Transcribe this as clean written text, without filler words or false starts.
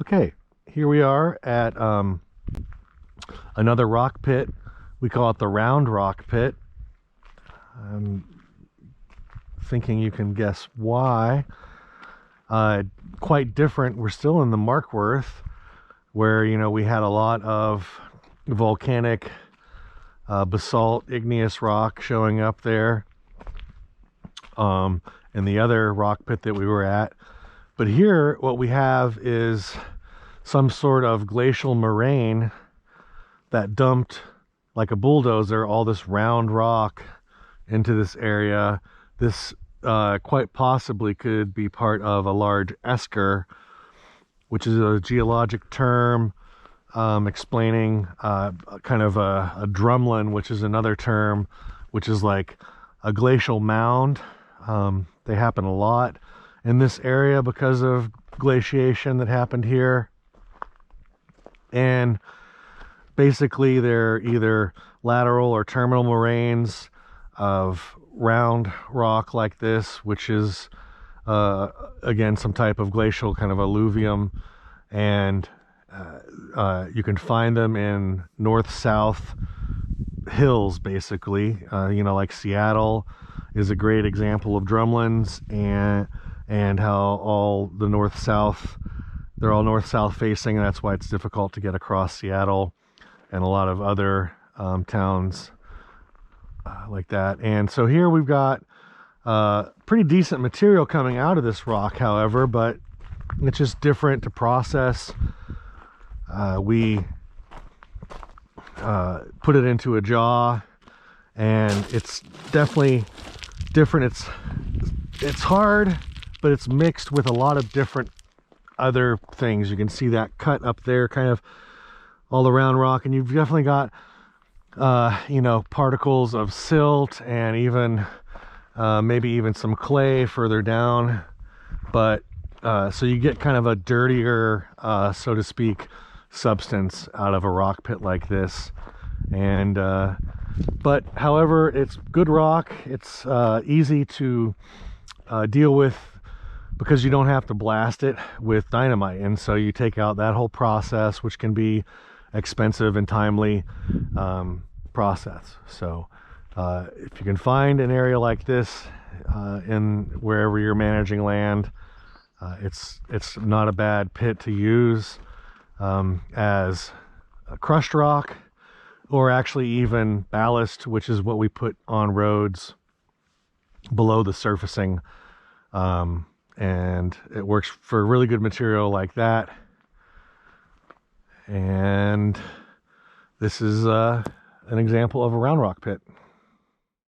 Okay, here we are at another rock pit. We call it the Round Rock Pit. I'm thinking you can guess why. Quite different. We're still in the Marckworth, where we had a lot of volcanic basalt igneous rock showing up there in the other rock pit that we were at. But here what we have is some sort of glacial moraine that dumped like a bulldozer all this round rock into this area. This quite possibly could be part of a large esker, which is a geologic term explaining kind of a drumlin, which is another term, which is like a glacial mound. They happen a lot in this area because of glaciation that happened here. And basically they're either lateral or terminal moraines of round rock like this, which is again some type of glacial kind of alluvium, and you can find them in north-south hills basically. Like Seattle is a great example of drumlins, and how all the north-south, they're all north-south facing, and that's why it's difficult to get across Seattle and a lot of other towns like that. And so here we've got pretty decent material coming out of this rock, however, but it's just different to process. We put it into a jaw, and it's definitely different. It's hard, but it's mixed with a lot of different other things. You can see that cut up there, kind of all around rock, and you've definitely got particles of silt, and even maybe even some clay further down. But so you get kind of a dirtier, so to speak, substance out of a rock pit like this. And but however, it's good rock. It's easy to deal with because you don't have to blast it with dynamite, and so you take out that whole process, which can be expensive and timely process. So if you can find an area like this in wherever you're managing land, it's not a bad pit to use as a crushed rock, or actually even ballast, which is what we put on roads below the surfacing. And it works for really good material like that. And this is an example of a round rock pit.